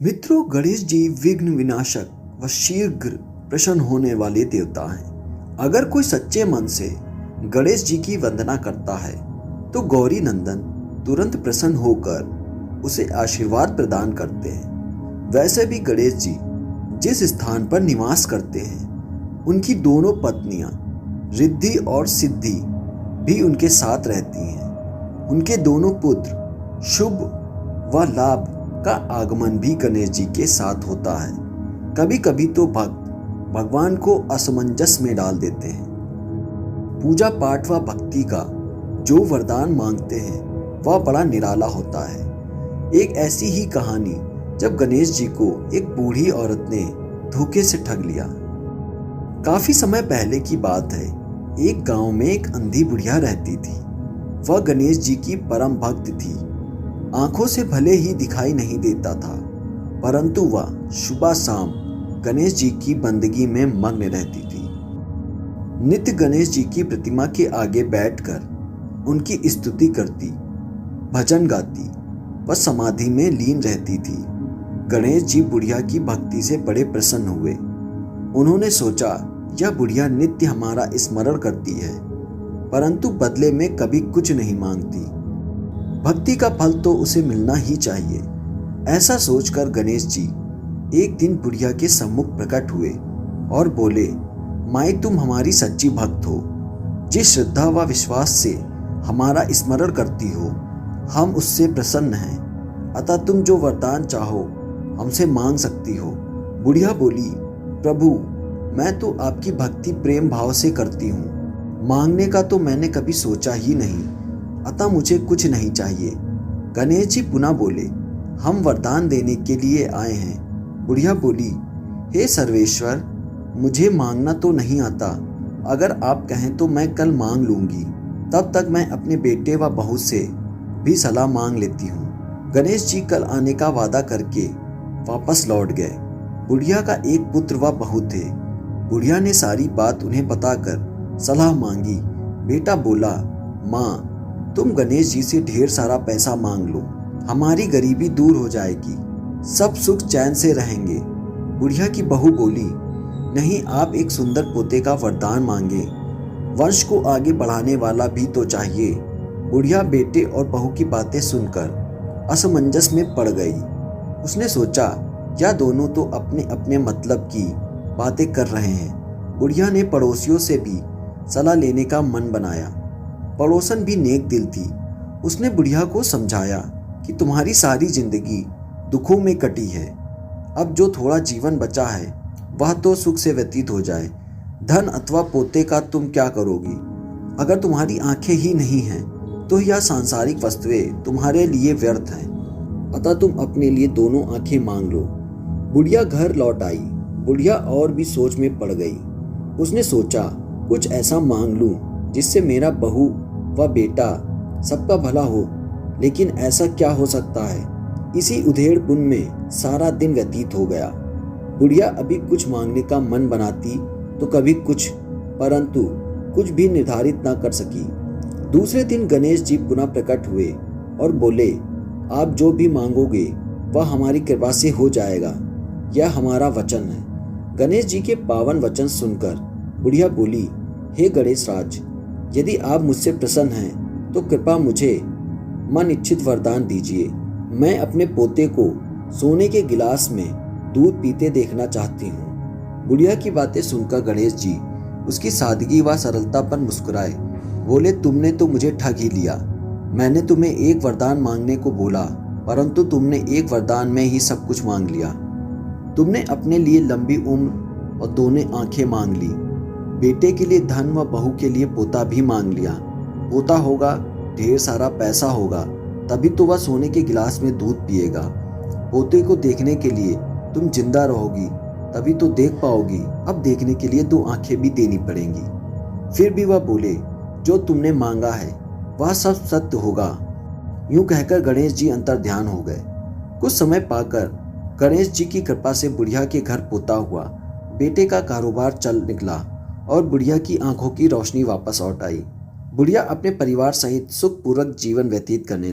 मित्रों, गणेश जी विघ्न विनाशक व शीघ्र प्रसन्न होने वाले देवता हैं। अगर कोई सच्चे मन से गणेश जी की वंदना करता है तो गौरी नंदन तुरंत प्रसन्न होकर उसे आशीर्वाद प्रदान करते हैं। वैसे भी गणेश जी जिस स्थान पर निवास करते हैं उनकी दोनों पत्नियां रिद्धि और सिद्धि भी उनके साथ रहती हैं। उनके दोनों पुत्र शुभ व लाभ का आगमन भी गणेश जी के साथ होता है। कभी कभी तो भक्त भगवान को असमंजस में डाल देते हैं। पूजा पाठ व भक्ति का जो वरदान मांगते हैं वह बड़ा निराला होता है। एक ऐसी ही कहानी जब गणेश जी को एक बूढ़ी औरत ने धोखे से ठग लिया। काफी समय पहले की बात है। एक गांव में एक अंधी बुढ़िया रहती थी। वह गणेश जी की परम भक्त थी। आंखों से भले ही दिखाई नहीं देता था, परंतु वह सुबह शाम गणेश जी की बंदगी में मग्न रहती थी। नित्य गणेश जी की प्रतिमा के आगे बैठकर उनकी स्तुति करती, भजन गाती व समाधि में लीन रहती थी। गणेश जी बुढ़िया की भक्ति से बड़े प्रसन्न हुए। उन्होंने सोचा, यह बुढ़िया नित्य हमारा स्मरण करती है, परंतु बदले में कभी कुछ नहीं मांगती। भक्ति का फल तो उसे मिलना ही चाहिए। ऐसा सोचकर गणेश जी एक दिन बुढ़िया के सम्मुख प्रकट हुए और बोले, माई, तुम हमारी सच्ची भक्त हो। जिस श्रद्धा व विश्वास से हमारा स्मरण करती हो, हम उससे प्रसन्न हैं। अतः तुम जो वरदान चाहो हमसे मांग सकती हो। बुढ़िया बोली, प्रभु, मैं तो आपकी भक्ति प्रेम भाव से करती हूँ। मांगने का तो मैंने कभी सोचा ही नहीं, अतः मुझे कुछ नहीं चाहिए। गणेश जी पुनः बोले, हम वरदान देने के लिए आए हैं। बुढ़िया बोली, हे सर्वेश्वर, मुझे मांगना तो नहीं आता। अगर आप कहें तो मैं कल मांग लूंगी। तब तक मैं अपने बेटे व बहू से भी सलाह मांग लेती हूँ। गणेश जी कल आने का वादा करके वापस लौट गए। बुढ़िया का एक पुत्र व बहू थे। बुढ़िया ने सारी बात उन्हें बताकर सलाह मांगी। बेटा बोला, माँ, तुम गणेश जी से ढेर सारा पैसा मांग लो, हमारी गरीबी दूर हो जाएगी, सब सुख चैन से रहेंगे। बुढ़िया की बहू बोली, नहीं, आप एक सुंदर पोते का वरदान मांगे, वंश को आगे बढ़ाने वाला भी तो चाहिए। बुढ़िया बेटे और बहू की बातें सुनकर असमंजस में पड़ गई। उसने सोचा, यह दोनों तो अपने अपने मतलब की बातें कर रहे हैं। बुढ़िया ने पड़ोसियों से भी सलाह लेने का मन बनाया। पड़ोसन भी नेक दिल थी। उसने बुढ़िया को समझाया कि तुम्हारी सारी जिंदगी दुखों में कटी है। अब जो थोड़ा जीवन बचा है वह तो सुख से व्यतीत हो जाए। धन अथवा पोते का तुम क्या करोगी? अगर तुम्हारी आंखें ही नहीं हैं तो यह सांसारिक वस्तुएं तुम्हारे लिए व्यर्थ हैं। अतः तुम अपने लिए दोनों आंखें मांग लो। बुढ़िया घर लौट आई। बुढ़िया और भी सोच में पड़ गई। उसने सोचा, कुछ ऐसा मांग लूं जिससे मेरा बहू व बेटा सबका भला हो। लेकिन ऐसा क्या हो सकता है? इसी उधेड़पुन में सारा दिन व्यतीत हो गया। बुढ़िया अभी कुछ मांगने का मन बनाती तो कभी कुछ, परंतु कुछ भी निर्धारित न कर सकी। दूसरे दिन गणेश जी पुनः प्रकट हुए और बोले, आप जो भी मांगोगे वह हमारी कृपा से हो जाएगा, यह हमारा वचन है। गणेश जी के पावन वचन सुनकर बुढ़िया बोली, हे गणेश राज, यदि आप मुझसे प्रसन्न हैं तो कृपया मुझे मन इच्छित वरदान दीजिए। मैं अपने पोते को सोने के गिलास में दूध पीते देखना चाहती हूँ। बुढ़िया की बातें सुनकर गणेश जी उसकी सादगी व सरलता पर मुस्कुराए। बोले, तुमने तो मुझे ठग ही लिया। मैंने तुम्हें एक वरदान मांगने को बोला, परंतु तुमने एक वरदान में ही सब कुछ मांग लिया। तुमने अपने लिए लंबी उम्र और दोनों आंखें मांग ली। बेटे के लिए धन व बहू के लिए पोता भी मांग लिया। पोता होगा, ढेर सारा पैसा होगा, तभी तो वह सोने के गिलास में दूध पिएगा। पोते को देखने के लिए तुम जिंदा रहोगी, तभी तो देख पाओगी। अब देखने के लिए 2 आंखें भी देनी पड़ेंगी। फिर भी वह बोले, जो तुमने मांगा है वह सब सत्य होगा। यूं कहकर गणेश जी अंतर्ध्यान हो गए। कुछ समय पाकर गणेश जी की कृपा से बुढ़िया के घर पोता हुआ। बेटे का कारोबार चल निकला और बुढ़िया की आंखों की रोशनी वापस लौट आई। बुढ़िया अपने परिवार सहित सुखपूर्वक जीवन व्यतीत करने